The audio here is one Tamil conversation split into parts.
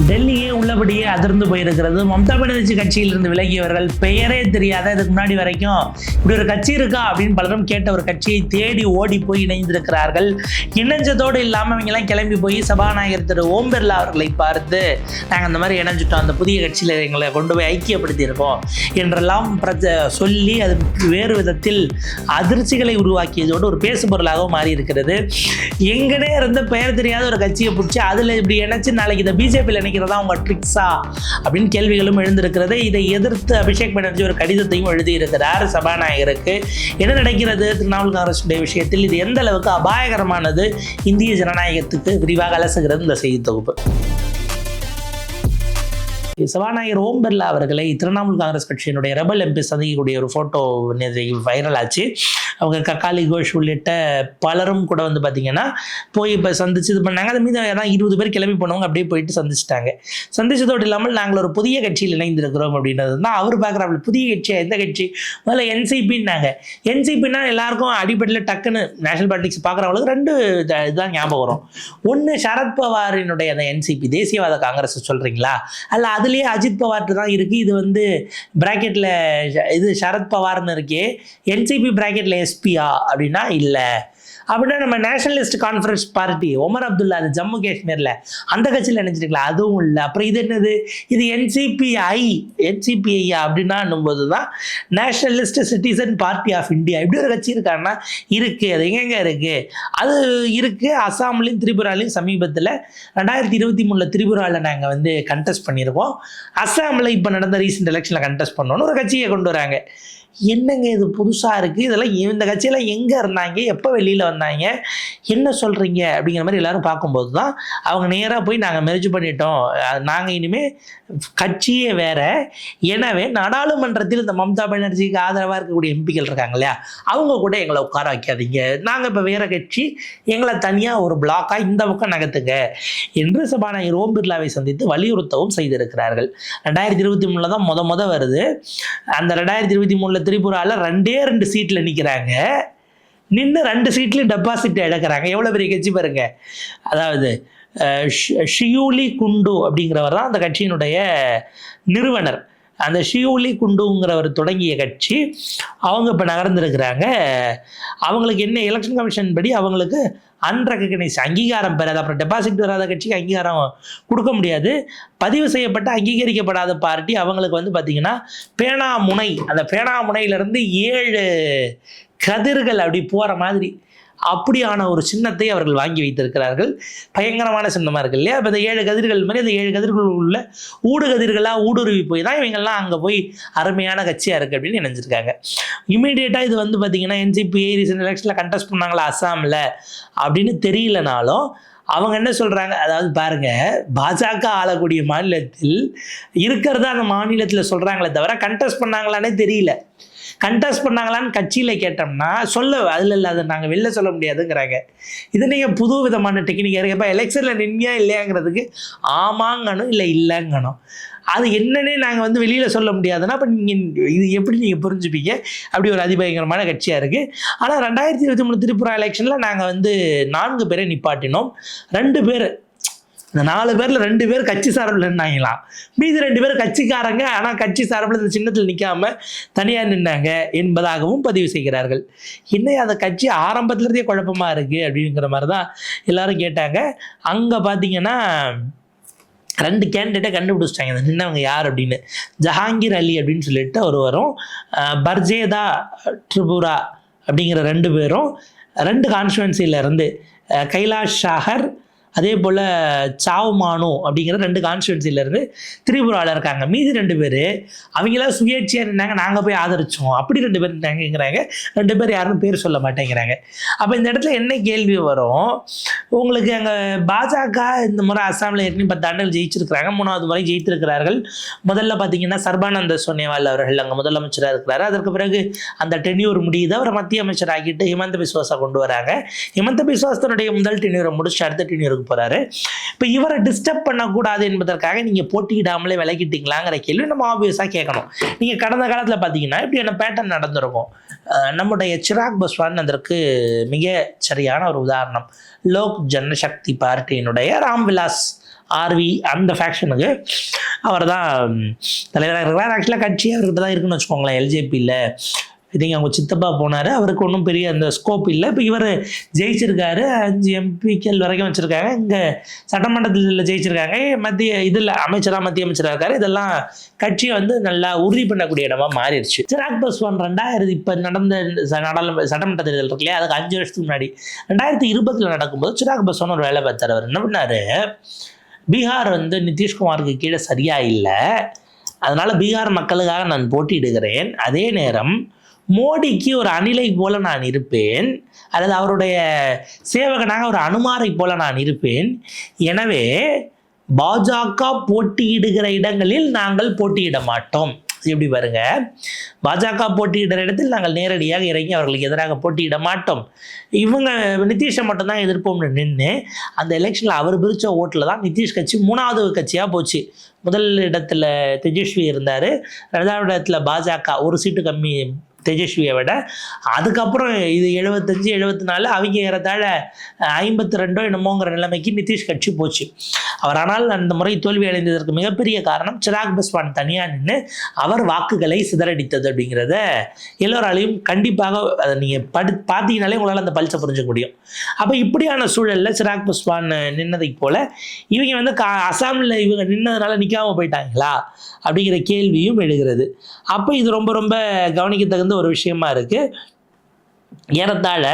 டெல்லியே உள்ளபடியே அதிர்ந்து போயிருக்கிறது. மம்தா பானர்ஜி கட்சியிலிருந்து விலகியவர்கள் பெயரே தெரியாத, இதுக்கு முன்னாடி வரைக்கும் இப்படி ஒரு கட்சி இருக்கா அப்படின்னு பலரும் கேட்ட ஒரு கட்சியை தேடி ஓடி போய் இணைந்திருக்கிறார்கள். இணைஞ்சதோடு இல்லாமல் அவங்கெல்லாம் கிளம்பி போய் சபாநாயகர் திரு ஓம் பிர்லா அவர்களை பார்த்து நாங்கள் அந்த மாதிரி இணைஞ்சிட்டோம், அந்த புதிய கட்சியில் எங்களை கொண்டு போய் ஐக்கியப்படுத்தியிருக்கோம் என்றெல்லாம் சொல்லி அது வேறு விதத்தில் அதிர்ச்சிகளை உருவாக்கியதோடு ஒரு பேசுபொருளாகவும் மாறி இருக்கிறது. எங்கனே இருந்த பெயர் தெரியாத ஒரு கட்சியை பிடிச்சி அதில் இப்படி இணைச்சு நாளைக்கு இந்த பிஜேபியில் நினைக்கிறதா அவங்க ட்ரிக்ஸா அப்படின்னு கேள்விகளும் எழுந்திருக்கிறது. இதை எதிர்த்து அபிஷேக் பானர்ஜி ஒரு கடிதத்தையும் எழுதியிருக்கிறார் சபாநாயகருக்கு. என்ன நடக்கிறது திரிணாமுல் காங்கிரஸுடைய விஷயத்தில், இது எந்த அளவுக்கு அபாயகரமானது இந்திய ஜனநாயகத்துக்கு, விரிவாக அலசுகிறது இந்த செய்தி தொகுப்பு. சபாநாயகர் ஓம் பிர்லா அவர்களை திரிணாமுல் காங்கிரஸ் கட்சியினுடைய ரெபல் எம்பி சந்திக்கக்கூடிய ஒரு ஃபோட்டோ வைரல் ஆச்சு. அவங்க கக்காலி கோஷ் உள்ளிட்ட பலரும் கூட வந்து பார்த்தீங்கன்னா போய் இப்போ சந்திச்சு இது பண்ணாங்க. அது மீது ஏன்னா 20 பேர் கிளம்பி போனவங்க அப்படியே போயிட்டு சந்திச்சிட்டாங்க. சந்திச்சதோடு இல்லாமல் நாங்கள் ஒரு புதிய கட்சியில் இணைந்திருக்கிறோம் அப்படின்றது தான் அவர் பார்க்குறாங்க. புதிய கட்சியா, எந்த கட்சி? முதல்ல என்சிபின்னாங்க. என்சிபின்னா எல்லாருக்கும் அடிப்படையில் டக்குன்னு நேஷனல் பாலிடிக்ஸ் பார்க்குறவங்களுக்கு ரெண்டு இதுதான் ஞாபகம் வரும். ஒன்று சரத்பவாரினுடைய அந்த என்சிபி தேசியவாத காங்கிரஸ் சொல்கிறீங்களா, அல்ல அதுலேயே அஜித் பவார்ட்டு தான் இருக்குது. இது வந்து பிராக்கெட்டில் இது சரத்பவார்னு இருக்கே, என்சிபி பிராக்கெட்டில் எஸ்பியா அப்படின்னா இல்லை. அப்படின்னா நம்ம nationalist conference party Omar Abdullah அது ஜம்மு காஷ்மீரில் அந்த கட்சியில் நினைச்சிருக்கலாம், அதுவும் இல்லை. அப்புறம் இது என்னது, இது என்சிபிஐ அப்படின்னும் போது தான் nationalist citizen party of India. இப்படி ஒரு கட்சி இருக்காங்கன்னா இருக்குது. அது எங்கெங்க இருக்குது? அது இருக்குது அசாம்லையும் திரிபுராலையும். சமீபத்தில் 2023 திரிபுராவில் நாங்கள் வந்து கண்டெஸ்ட் பண்ணியிருக்கோம். அசாமில் இப்போ நடந்த ரீசெண்ட் எலெக்ஷனில் கண்டெஸ்ட் பண்ணோன்னு ஒரு கட்சியை கொண்டு வராங்க. என்னங்க இது புதுசாக இருக்குது, இதெல்லாம் இந்த கட்சியெல்லாம் எங்கே இருந்தாங்க, எப்போ வெளியில் வந்தாங்க, என்ன சொல்கிறீங்க அப்படிங்கிற மாதிரி எல்லோரும் பார்க்கும்போது தான் அவங்க நேராக போய் நாங்கள் மெர்ஜ் பண்ணிட்டோம், நாங்கள் இனிமேல் கட்சியே வேறு, எனவே நாடாளுமன்றத்தில் இந்த மம்தா பானர்ஜிக்கு ஆதரவாக இருக்கக்கூடிய எம்பிக்கள் இருக்காங்க இல்லையா, அவங்க கூட எங்களை உட்கார வைக்காதீங்க, நாங்கள் இப்போ வேறு கட்சி, எங்களை தனியாக ஒரு பிளாக்காக இந்த பக்கம் நகர்த்துங்க என்று சபாநாயகர் ஓம் பிர்லாவை சந்தித்து வலியுறுத்தவும் செய்திருக்கிறார்கள். 2023 தான் முத வருது. அந்த 2023 திரிபுராவில் 2 சீட்டில் நிற்கிறாங்க. நின்று 2 சீட்லையும் டெபாசிட் இழக்கிறாங்க. எவ்வளோ பெரிய கட்சி பாருங்க. அதாவது ஷியூலி குண்டு அப்படிங்கிறவர் தான் அந்த கட்சியினுடைய நிறுவனர். அந்த ஷியூலி குண்டுங்கிறவர் தொடங்கிய கட்சி. அவங்க இப்போ நகர்ந்துருக்கிறாங்க. அவங்களுக்கு என்ன எலெக்ஷன் கமிஷன் படி அவங்களுக்கு அன்ரெகனைஸ் அங்கீகாரம் பெறாது. அப்புறம் டெபாசிட் வராத கட்சிக்கு அங்கீகாரம் கொடுக்க முடியாது. பதிவு செய்யப்பட்ட அங்கீகரிக்கப்படாத பார்ட்டி அவங்களுக்கு வந்து பார்த்திங்கன்னா பேனாமுனை, அந்த பேனாமுனையிலேருந்து 7 கதிர்கள் அப்படி போகிற மாதிரி அப்படியான ஒரு சின்னத்தை அவர்கள் வாங்கி வைத்திருக்கிறார்கள். பயங்கரமான சின்னமாக இருக்கு இல்லையா? இப்போ இந்த 7 கதிர்கள் மாதிரி அந்த 7 கதிர்கள் உள்ள ஊடுகதிர்களாக ஊடுருவி போய் தான் இவங்கெல்லாம் அங்கே போய் அருமையான கட்சியாக இருக்குது அப்படின்னு நினைச்சிருக்காங்க. இமீடியட்டாக இது வந்து பார்த்திங்கன்னா என்சிபிஐ ரீசெண்ட் எலெக்ஷனில் கண்டெஸ்ட் பண்ணாங்களா அஸ்ஸாமில் அப்படின்னு தெரியலனாலும் அவங்க என்ன சொல்கிறாங்க, அதாவது பாருங்கள், பாஜக ஆளக்கூடிய மாநிலத்தில் இருக்கிறத அந்த மாநிலத்தில் சொல்கிறாங்களே தவிர கண்டெஸ்ட் பண்ணாங்களானே தெரியல. கண்டெஸ்ட் பண்ணாங்களான்னு கட்சியில் கேட்டோம்னா அதில் இல்லை, அதை நாங்கள் வெளில சொல்ல முடியாதுங்கிறாங்க. இது நீங்கள் புது விதமான டெக்னிக்காக இருக்குது. இப்போ எலெக்ஷனில் நின்மையா இல்லையாங்கிறதுக்கு ஆமாங்கணும் இல்லை இல்லைங்கணும். அது என்னன்னே நாங்கள் வந்து வெளியில் சொல்ல முடியாதுன்னா அப்போ நீங்கள் இது எப்படி நீங்கள் புரிஞ்சுப்பீங்க? அப்படி ஒரு அதிபயங்கரமான கட்சியாக இருக்குது. ஆனால் 2023 திரிபுரா எலெக்ஷனில் நாங்கள் வந்து 4 பேரை நிப்பாட்டினோம். 2 பேர், இந்த 4 பேரில் 2 பேர் கட்சி சார்பில் நின்னாங்களாம். மீதி 2 பேர் கட்சிக்காரங்க, ஆனால் கட்சி சார்பில் இந்த சின்னத்தில் நிற்காமல் தனியாக நின்னாங்க என்பதாகவும் பதிவு செய்கிறார்கள். இன்னும் அந்த கட்சி ஆரம்பத்துலேருந்தே குழப்பமாக இருக்குது அப்படிங்கிற மாதிரி தான் எல்லாரும் கேட்டாங்க. அங்கே பார்த்தீங்கன்னா 2 கேண்டிடேட்டை கண்டுபிடிச்சிட்டாங்க இந்த நின்னவங்க யார் அப்படின்னு. ஜஹாங்கீர் அலி அப்படின்னு சொல்லிட்டு ஒரு வரும், பர்ஜேதா திரிபுரா அப்படிங்கிற 2 பேரும் 2 கான்ஸ்டுவன்சியிலேருந்து, கைலாஷ் சாகர் அதே போல் சாவ்மானு அப்படிங்கிற 2 கான்ஸ்டுவன்சியிலேருந்து திரிபுராவில் இருக்காங்க. மீதி 2 பேர் அவங்களாம் சுயேட்சையாக இருந்தாங்க, நாங்கள் போய் ஆதரித்தோம் அப்படி 2 பேர் இருந்தாங்கிறாங்க. 2 பேர் யாரும் பேர் சொல்ல மாட்டேங்கிறாங்க. அப்போ இந்த இடத்துல என்ன கேள்வி வரும் உங்களுக்கு, அங்கே பாஜக இந்த முறை அஸ்ஸாமில் ஏற்கனவே 10 ஆண்டுகள் ஜெயிச்சிருக்கிறாங்க, 3வது முறை ஜெயித்திருக்கிறார்கள். முதல்ல பார்த்தீங்கன்னா சர்பானந்த சோனோவால் அவர்கள் அங்கே முதலமைச்சராக இருக்கிறாரு. அதற்கு பிறகு அந்த டென்யூர் முடியுது, அவரை மத்திய அமைச்சர் ஆக்கிட்டு ஹிமந்த பிஸ்வாஸை கொண்டு வராங்க. ஹிமந்த பிஸ்வாஸ் தன்னுடைய முதல் டென்யூரை முடிச்சு அடுத்த டென்யூருக்கு போறாரு. இப்போ இவரை டிஸ்டர்ப் பண்ணக்கூடாது என்பதற்காக நீங்க போட்டியிடாமலே விலகிட்டீங்களாங்கிற கேள்வி நம்ம ஆப்வியஸா கேட்கணும். நீங்க கடந்த காலத்துல பாத்தீங்கன்னா இப்படி என்ன பேட்டர்ன் நடந்திருக்கும். நம்முடைய சிராக் பஸ்வான் அதற்கு மிக சரியான ஒரு உதாரணம். லோக் ஜனசக்தி பார்ட்டியினுடைய ராம்விலாஸ் ஆர்வி அந்த ஃபேக்ஷனுக்கு அவர் தான் தலைவராக இருக்கிறார். ஆக்சுவலாக கட்சி அவர்கிட்ட தான் இருக்குன்னு வச்சுக்கோங்களேன். எல்ஜேபியில் இதுங்க அவங்க சித்தப்பா போனார், அவருக்கு ஒன்றும் பெரிய அந்த ஸ்கோப் இல்லை. இப்போ இவர் ஜெயிச்சிருக்காரு, 5 எம்பிக்கள் வரைக்கும் வச்சுருக்காங்க. இங்கே சட்டமன்றத்தில் ஜெயிச்சிருக்காங்க, மத்திய இதில் மத்திய அமைச்சராக இருக்காரு. இதெல்லாம் கட்சியை வந்து நல்லா உறுதி பண்ணக்கூடிய இடமா மாறிடுச்சு. சிராக் பாஸ்வான் 2000 இப்போ நடந்த சட்டமன்ற தேர்தல் இருக்கு இல்லையா, அதுக்கு 5 வருஷத்துக்கு முன்னாடி 2020 நடக்கும்போது சிராக் பாஸ்வான் ஒரு வேலை பார்த்தார். அவர் என்ன பண்ணார், பீகார் வந்து நிதிஷ்குமாருக்கு கீழே சரியா இல்லை, அதனால் பீகார் மக்களுக்காக நான் போட்டியிடுகிறேன், அதே நேரம் மோடிக்கு ஒரு அணிலை போல நான் இருப்பேன், அல்லது அவருடைய சேவகனாக ஒரு அனுமாரை போல நான் இருப்பேன், எனவே பாஜக போட்டியிடுகிற இடங்களில் நாங்கள் போட்டியிட மாட்டோம். எப்படி பாருங்க, பாஜக போட்டியிடுற இடத்தில் நாங்கள் நேரடியாக இறங்கி அவர்களுக்கு எதிராக போட்டியிட மாட்டோம், இவங்க நிதிஷை மட்டும்தான் எதிர்ப்போம்னு நின்று அந்த எலெக்ஷனில் அவர் பிரித்த ஓட்டில் தான் நிதிஷ் கட்சி 3வது கட்சியாக போச்சு. முதல் இடத்துல தேஜஸ்வி இருந்தார், 2வது இடத்துல பாஜக 1 சீட்டு கம்மி தேஜஸ்வியை விட. அதுக்கப்புறம் இது 75 74 அவங்க ஏறத்தாழ 52 என்னமோங்கிற நிலைமைக்கு நிதிஷ் கட்சி போச்சு. அவர் ஆனால் அந்த முறை தோல்வி அடைந்ததற்கு மிகப்பெரிய காரணம் சிராக் பாஸ்வான் தனியாக நின்று அவர் வாக்குகளை சிதறடித்தது அப்படிங்கிறத எல்லோராலையும் கண்டிப்பாக அதை நீங்கள் பார்த்தீங்கனாலே உங்களால் அந்த பல்ஸை புரிஞ்சுக்க முடியும். அப்போ இப்படியான சூழலில் சிராக் பாஸ்வான் நின்னதை போல இவங்க வந்து அசாமில் இவங்க நின்னதுனால நிற்காமல் போயிட்டாங்களா அப்படிங்கிற கேள்வியும் எழுகிறது. அப்போ இது ரொம்ப ரொம்ப கவனிக்கத்தகுந்த ஒரு விஷயமா இருக்குது. ஏறத்தாழ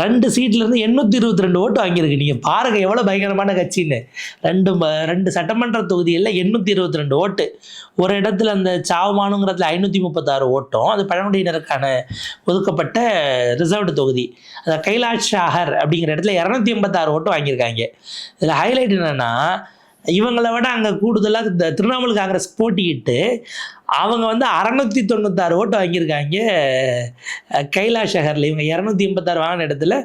2 சீட்லேருந்து 822 ஓட்டு வாங்கியிருக்கு. நீங்கள் பாருங்கள் எவ்வளோ பயங்கரமான கட்சின்னு. 2 சட்டமன்ற தொகுதியில் 822 ஓட்டு. ஒரு இடத்துல அந்த சாவமானுங்கிறதுல 536 ஓட்டும், அது பழங்குடியினருக்கான ஒதுக்கப்பட்ட ரிசர்வ்டு தொகுதி. அந்த கைலாஷ் ஷாகர் அப்படிங்கிற இடத்துல 286 ஓட்டு வாங்கியிருக்காங்க. இதில் ஹைலைட் என்னென்னா, இவங்களை விட அங்கே கூடுதலாக இந்த திரிணாமுல் காங்கிரஸ் போட்டியிட்டு அவங்க வந்து 696 ஓட்டு வாங்கியிருக்காங்க கைலாஷ் நகரில். இவங்க 286 வாங்கின இடத்துல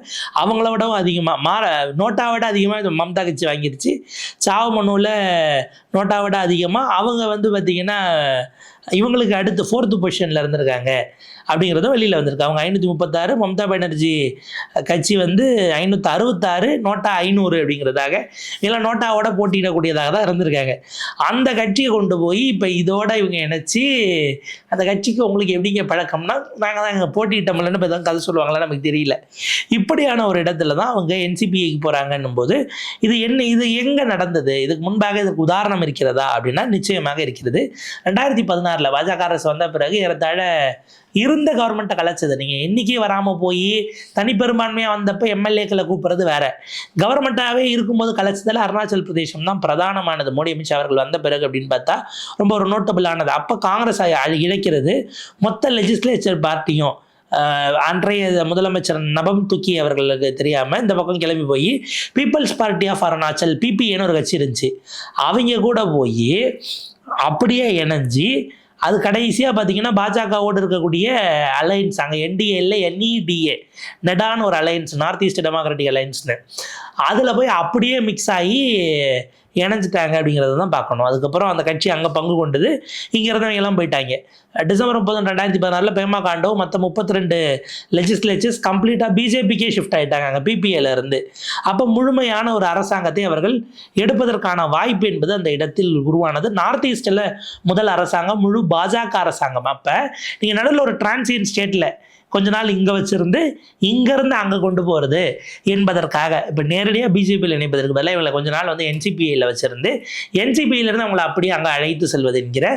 அவங்கள விடவும் அதிகமாக நோட்டா விட அதிகமாக மம்தா கட்சி வாங்கிருச்சு. சாவமனுவில் நோட்டா விட அதிகமாக அவங்க வந்து பார்த்திங்கன்னா இவங்களுக்கு அடுத்து 4th பொசிஷனில் இருந்திருக்காங்க அப்படிங்கிறதும் வெளியில் வந்திருக்கு. அவங்க 536, மம்தா பானர்ஜி கட்சி வந்து 566, நோட்டா 500 அப்படிங்கிறதாக இல்லை நோட்டாவோட போட்டியிடக்கூடியதாக தான் இருந்திருக்காங்க. அந்த கட்சியை கொண்டு போய் இப்போ இதோட இவங்க இணைச்சி அந்த கட்சிக்கு உங்களுக்கு எப்படிங்க பழக்கம்னா, நாங்கள் தான் இங்கே போட்டியிட்டோம்லன்னு இப்போ தான் கதை சொல்லுவாங்களா நமக்கு தெரியல. இப்படியான ஒரு இடத்துல தான் அவங்க என்சிபிஐக்கு போகிறாங்கன்னும் போது இது எங்கே நடந்தது, இதுக்கு முன்பாக இதுக்கு உதாரணம் இருக்கிறதா அப்படின்னா நிச்சயமாக இருக்கிறது. 2016 பாஜக அரசு வந்த பிறகு ஏறத்தாழ இருந்த கவர்மெண்ட்டை கலைச்சது. நீங்கள் என்றைக்கே வராமல் போய் தனிப்பெரும்பான்மையாக வந்தப்போ எம்எல்ஏக்களை கூப்பிட்றது வேற, கவர்மெண்ட்டாகவே இருக்கும்போது கலைச்சதில் அருணாச்சல் பிரதேசம் தான் பிரதானமானது. மோடி அமித்ஷா அவர்கள் வந்த பிறகு அப்படின்னு பார்த்தா ரொம்ப ஒரு நோட்டபிளானது. அப்போ காங்கிரஸ் இழைக்கிறது மொத்த லெஜிஸ்லேச்சர் பார்ட்டியும் அன்றைய முதலமைச்சர் நபம் துக்கி அவர்களுக்கு தெரியாமல் இந்த பக்கம் கிளம்பி போய் பீப்புள்ஸ் பார்ட்டி ஆஃப் அருணாச்சல் பிபிஏன்னு ஒரு கட்சி இருந்துச்சு, அவங்க கூட போய் அப்படியே இணைஞ்சி அது கடைசியாக பார்த்தீங்கன்னா பாஜகவோடு இருக்கக்கூடிய அலையன்ஸ், அங்கே என்டிஏல NEDA நெடான்னு ஒரு அலையன்ஸ், நார்த் ஈஸ்ட் டெமோக்ராட்டிக் அலையன்ஸ்னு, அதில் போய் அப்படியே மிக்ஸ் ஆகி இணைஞ்சிட்டாங்க அப்படிங்கிறத தான் பார்க்கணும். அதுக்கப்புறம் அந்த கட்சி அங்கே பங்கு கொண்டது, இங்கே இருந்தவங்க எல்லாம் போயிட்டாங்க. டிசம்பர் 30, 2016 பேமா காண்டோ மற்ற 32 லெஜிஸ்லேச்சர்ஸ் கம்ப்ளீட்டாக பிஜேபிக்கே ஷிஃப்ட் ஆகிட்டாங்க அங்கே பிபிஏல இருந்து. அப்போ முழுமையான ஒரு அரசாங்கத்தை அவர்கள் எடுப்பதற்கான வாய்ப்பு என்பது அந்த இடத்தில் உருவானது. நார்த் ஈஸ்டில் முதல் அரசாங்கம் முழு பாஜக அரசாங்கம். அப்போ நீங்கள் நடுவில் ஒரு டிரான்சியன்ட் ஸ்டேட்டில் கொஞ்ச நாள் இங்கே வச்சுருந்து இங்கேருந்து அங்கே கொண்டு போகிறது என்பதற்காக இப்போ நேரடியாக பிஜேபியில் இணைப்பதற்கு பதிலாக இவங்களை கொஞ்ச நாள் வந்து என்சிபிஐயில் வச்சுருந்து என்சிபியிலேருந்து அவங்களை அப்படியே அங்கே அழைத்து செல்வது என்கிற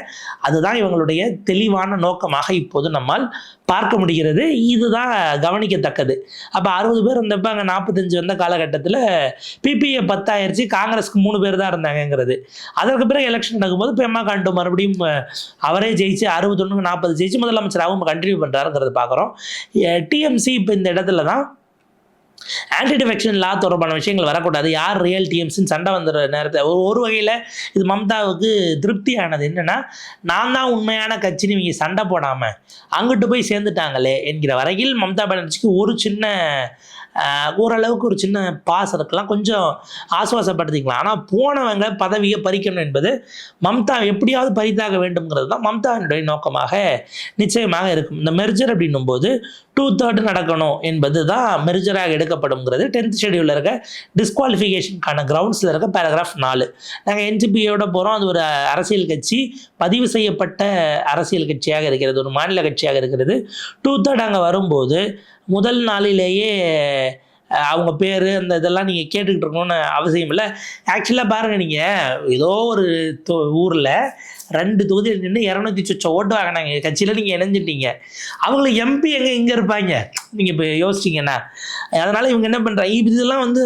அதுதான் இவங்களுடைய தெளிவான நோக்கமாக இப்போது நம்மால் பார்க்க முடிகிறது. இதுதான் கவனிக்கத்தக்கது. அப்போ 60 பேர் வந்தப்போ அங்கே 45 வந்த காலகட்டத்தில் பிபிஏ 10 ஆயிடுச்சு, காங்கிரஸுக்கு 3 பேர் தான் இருந்தாங்கங்கிறது. அதற்கு பிறகு எலெக்ஷன் நடக்கும்போது பேமா காண்டு மறுபடியும் அவரே ஜெயிச்சு 61 40 ஜெயிச்சு முதலமைச்சராகவும் கண்டினியூ பண்ணுறாருங்கிறது பார்க்குறோம். டிஎம்சி இப்போ இந்த இடத்துல தான் ஆன்டி டிஃபெக்ஷன் லா தொடர்பான விஷயங்கள் வரக்கூடாது, யார் ரியல் டிஎம்சின்னு சண்டை வந்துடுற நேரத்தில் ஒரு வகையில் இது மம்தாவுக்கு திருப்தியானது. என்னென்னா, நான் தான் உண்மையான கட்சின்னு இவங்க சண்டை போடாமல் அங்கிட்டு போய் சேர்ந்துட்டாங்களே என்கிற வரையில் மம்தா பானர்ஜிக்கு ஒரு சின்ன ஓரளவுக்கு ஒரு சின்ன பாஸ் இருக்கலாம், கொஞ்சம் ஆசுவாசப்படுத்திக்கலாம். ஆனால் போனவங்க பதவியை பறிக்கணும் என்பது மம்தா எப்படியாவது பறித்தாக வேண்டும்ங்கிறது தான் மம்தாவினுடைய நோக்கமாக நிச்சயமாக இருக்கும். இந்த மெர்ஜர் அப்படின்னும் போது 2/3 நடக்கணும் என்பது தான் மெர்ஜராக எடுக்கப்படும்ங்கிறது 10th ஷெடியூலில் இருக்க டிஸ்குவாலிஃபிகேஷனுக்கான கிரவுண்ட்ஸில் இருக்க பேராகிராஃப் 4. நாங்கள் NCPயோட போகிறோம். அது ஒரு அரசியல் கட்சி, பதிவு செய்யப்பட்ட அரசியல் கட்சியாக இருக்கிறது, ஒரு மாநில கட்சியாக இருக்கிறது. 2/3 அங்கே வரும்போது முதல் நாளிலேயே அவங்க பேர் அந்த இதெல்லாம் நீங்கள் கேட்டுக்கிட்டு இருக்கணும்னு அவசியம் இல்லை. ஆக்சுவலாக பாருங்கள், நீங்கள் ஏதோ ஒரு ஊரில் 2 தொகுதியில் நின்று 200 சொச்ச ஓட்டு வாங்கினாங்க கட்சியில், நீங்கள் இணைஞ்சிட்டீங்க. அவங்களுக்கு எம்பி இங்கே இருப்பாங்க நீங்கள் இப்போ யோசிச்சிங்கன்னா. அதனால் இவங்க என்ன பண்ணுறாங்க, இதெல்லாம் வந்து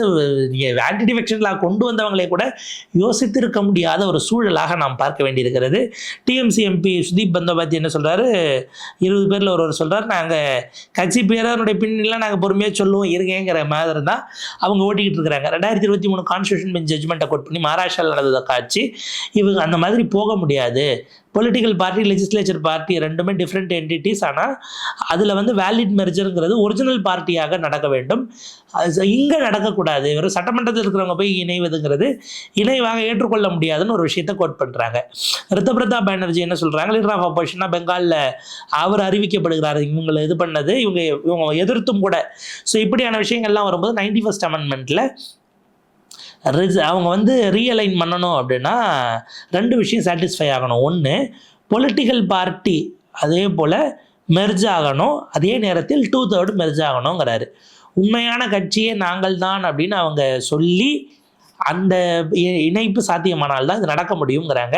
நீங்கள் ஆன்டி டிஃபெக்ஷனில் கொண்டு வந்தவங்களே கூட யோசித்திருக்க முடியாத ஒரு சூழலாக நாம் பார்க்க வேண்டியிருக்கிறது. டிஎம்சி எம்பி சுதீப் பந்தோபாத்தி என்ன சொல்கிறாரு, 20 பேரில் ஒருவர் சொல்கிறார், நாங்கள் கட்சி பேரனுடைய பின்னணிலாம் நாங்கள் பொறுமையாக சொல்லுவோம் இருங்கங்கிற மாதிரி தான் அவங்க ஓட்டிக்கிட்டு இருக்கிறாங்க. 2023 கான்ஸ்டியூஷன் பெஞ்ச் ஜட்மெண்ட்டை கோட் பண்ணி மகாராஷ்டிராவில் நடந்த காட்சி. இவங்க அந்த மாதிரி போக முடியாது. பொலிட்டிக்கல் பார்ட்டி, லெஜிஸ்லேச்சர் பார்ட்டி ரெண்டுமே டிஃப்ரெண்ட் என்டிட்டிஸ். ஆனால் அதில் வந்து வேலிட் மெர்ஜருங்கிறது ஒரிஜினல் பார்ட்டியாக நடக்க வேண்டும், இங்கே நடக்கக்கூடாது. வெறும் சட்டமன்றத்தில் இருக்கிறவங்க போய் இணைவதுங்கிறது இணைவாக ஏற்றுக்கொள்ள முடியாதுன்னு ஒரு விஷயத்தை கோட் பண்ணுறாங்க. ரித்தபிரதா பானர்ஜி என்ன சொல்கிறாங்க, லீடர் ஆஃப் ஆப்போசிஷனாக பெங்காலில் அவர் அறிவிக்கப்படுகிறார், இவங்களை இது பண்ணது இவங்க எதிர்த்தும் கூட. ஸோ இப்படியான விஷயங்கள்லாம் வரும்போது 91st அமெண்ட்மெண்ட்டில் அவங்க வந்து ரீஅலைன் பண்ணணும் அப்படின்னா 2 விஷயம் சாட்டிஸ்ஃபை ஆகணும். ஒன்று, பொலிட்டிக்கல் பார்ட்டி அதே போல் மெர்ஜ் ஆகணும், அதே நேரத்தில் 2/3 மெர்ஜ் ஆகணுங்கிறாரு. உண்மையான கட்சியே நாங்கள் தான் அப்படின்னு அவங்க சொல்லி அந்த இணைப்பு சாத்தியமானால் தான் இது நடக்க முடியுங்கிறாங்க.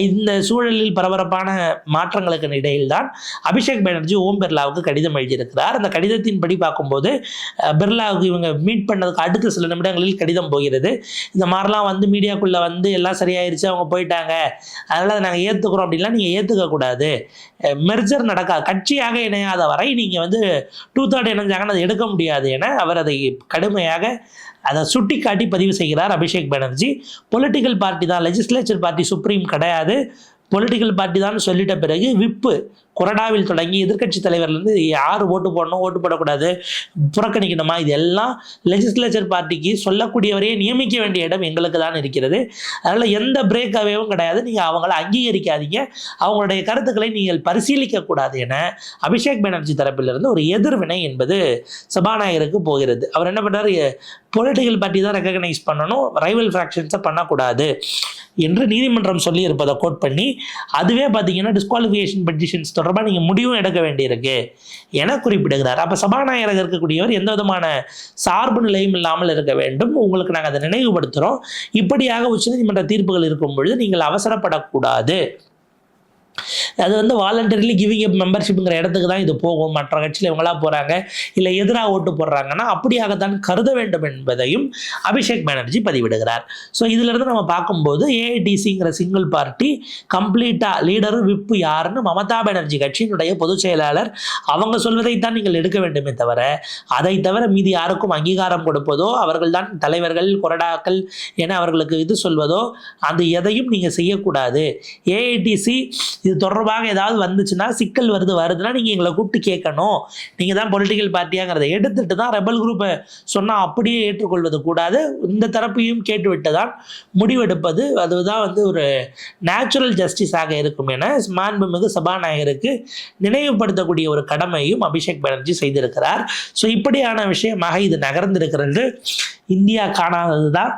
இந்த சூழலில் பரபரப்பான மாற்றங்களுக்கு இடையில் தான் அபிஷேக் பானர்ஜி ஓம் பிர்லாவுக்கு கடிதம் எழுதியிருக்கிறார். அந்த கடிதத்தின்படி பார்க்கும்போது பிர்லாவுக்கு இவங்க மீட் பண்ணதுக்கு அடுத்த சில நிமிடங்களில் கடிதம் போகிறது. இந்த மாதிரிலாம் வந்து மீடியாக்குள்ளே வந்து எல்லாம் சரியாயிருச்சு, அவங்க போயிட்டாங்க, அதனால் அதை நாங்கள் ஏற்றுக்கிறோம் அப்படின்லாம் நீங்கள் ஏற்றுக்கக்கூடாது. மெர்ஜர் நடக்காது, கட்சியாக இணையாத வரை நீங்கள் வந்து 2/3 இணைஞ்சாங்கன்னு அதை எடுக்க முடியாது என அவர் அதை கடுமையாக அதை சுட்டி காட்டி பதிவு செய்கிறார் அபிஷேக் பானர்ஜி. பொலிட்டிக்கல் பார்ட்டி தான், லெஜிஸ்லேச்சர் பார்ட்டி சுப்ரீம் கிடையாது, பொலிட்டிக்கல் பார்ட்டி தான் சொல்லிட்ட பிறகு விப்பு கொறடாவில் தொடங்கி எதிர்க்கட்சி தலைவர்லேருந்து யார் ஓட்டு போடணும், ஓட்டு போடக்கூடாது, புறக்கணிக்கணுமா, இது எல்லாம் லெஜிஸ்லேச்சர் பார்ட்டிக்கு சொல்லக்கூடியவரையே நியமிக்க வேண்டிய இடம் எங்களுக்கு தான் இருக்கிறது. அதனால் எந்த பிரேக் அவேவும் கிடையாது, நீங்கள் அவங்கள அங்கீகரிக்காதீங்க, அவங்களுடைய கருத்துக்களை நீங்கள் பரிசீலிக்கக்கூடாது என அபிஷேக் பானர்ஜி தரப்பிலிருந்து ஒரு எதிர்வினை என்பது சபாநாயகருக்கு போகிறது. அவர் என்ன பண்ணுறாரு, பொலிட்டிக்கல் பார்ட்டி தான் ரெக்கக்னைஸ் பண்ணணும், ரைவல் ஃப்ராக்ஷன்ஸை பண்ணக்கூடாது என்று நீதிமன்றம் சொல்லி இருப்பதை கோட் பண்ணி, அதுவே பார்த்தீங்கன்னா டிஸ்குவாலிஃபிகேஷன் பெட்டிஷன்ஸ் தொடர்பாக நீங்கள் முடிவும் எடுக்க வேண்டியிருக்கு என குறிப்பிடுகிறார். அப்போ சபாநாயகராக இருக்கக்கூடியவர் எந்த விதமான சார்பு நிலையும் இல்லாமல் இருக்க வேண்டும், உங்களுக்கு நாங்கள் அதை நினைவுபடுத்துகிறோம். இப்படியாக உச்சநீதிமன்ற தீர்ப்புகள் இருக்கும் பொழுது நீங்கள் அவசரப்படக்கூடாது. அது வந்து வாலண்டரிலி கிவிங் அப் மெம்பர்ஷிப்புங்கிற இடத்துக்கு தான் இது போகும். மற்ற கட்சியில் இவங்களா போகிறாங்க, இல்லை எதிராக ஓட்டு போடுறாங்கன்னா அப்படியாகத்தான் கருத வேண்டும் என்பதையும் அபிஷேக் பானர்ஜி பதிவிடுகிறார். ஸோ இதிலிருந்து நம்ம பார்க்கும்போது ஏஐடிசிங்கிற சிங்கிள் பார்ட்டி கம்ப்ளீட்டாக லீடரு விப்பு யாருன்னு மமதா பானர்ஜி கட்சியினுடைய பொதுச் செயலாளர் அவங்க சொல்வதைத்தான் நீங்கள் எடுக்க வேண்டுமே தவிர, அதை தவிர மீதி யாருக்கும் அங்கீகாரம் கொடுப்பதோ, அவர்கள் தான் தலைவர்கள் கொறடாக்கள் என அவர்களுக்கு இது சொல்வதோ, அது எதையும் நீங்கள் செய்யக்கூடாது. ஏஐடிசி இது தொடர்பாக ஏதாவது வந்துச்சுன்னா, சிக்கல் வருதுன்னா நீங்கள் எங்களை கூப்பிட்டு கேட்கணும், நீங்கள் தான் பொலிட்டிக்கல் பார்ட்டியாங்கிறத எடுத்துட்டு தான் ரெபல் குரூப்பை சொன்னால் அப்படியே ஏற்றுக்கொள்வது கூடாது, இந்த தரப்பையும் கேட்டுவிட்டு தான் முடிவெடுப்பது, அதுதான் வந்து ஒரு நேச்சுரல் ஜஸ்டிஸாக இருக்கும் என மாண்புமிகு சபாநாயகருக்கு நினைவுபடுத்தக்கூடிய ஒரு கடமையும் அபிஷேக் பானர்ஜி செய்திருக்கிறார். ஸோ இப்படியான விஷயமாக இது நகர்ந்திருக்கிறது. இந்தியா காணாதது தான்.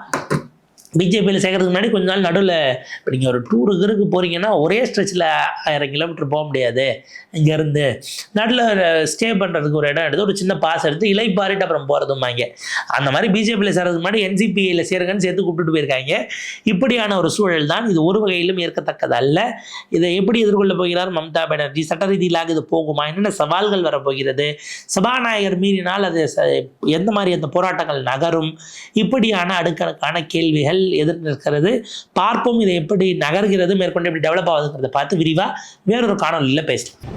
பிஜேபியில் சேர்க்கறதுக்கு முன்னாடி கொஞ்ச நாள் நடுவில் இப்போ நீங்கள் ஒரு டூருக்கு போகிறீங்கன்னா ஒரே ஸ்ட்ரெச்சில் 1000 கிலோமீட்டர் போக முடியாது. இங்கேருந்து நடுவில் ஸ்டே பண்ணுறதுக்கு ஒரு இடம் எடுத்து ஒரு சின்ன பாஸ் எடுத்து இலைப்பாரிட்டு அப்புறம் போகிறதுமாங்க. அந்த மாதிரி பிஜேபியில் சேர்றதுக்கு முன்னாடி NCPயில் சேருங்கன்னு சேர்த்து கூப்பிட்டுட்டு போயிருக்காங்க. இப்படியான ஒரு சூழல் தான் இது, ஒரு வகையிலும் ஏற்கத்தக்கது அல்ல. இதை எப்படி எதிர்கொள்ள போகிறார் மம்தா பானர்ஜி, சட்ட ரீதியிலாக இது போகுமா, என்னென்ன சவால்கள் வரப்போகிறது, சபாநாயகர் மீறினால் அது எந்த மாதிரி அந்த போராட்டங்கள் நகரும், இப்படியான அடுக்கடுக்கான கேள்விகள் எதிர் நிற்கிறது. பார்ப்போம் இதை எப்படி நகர்கிறது, மேற்கொண்டு எப்படி டெவலப் ஆகுதுங்கிறத பார்த்து விரிவாக வேறொரு காணொலியில் பேசலாம்.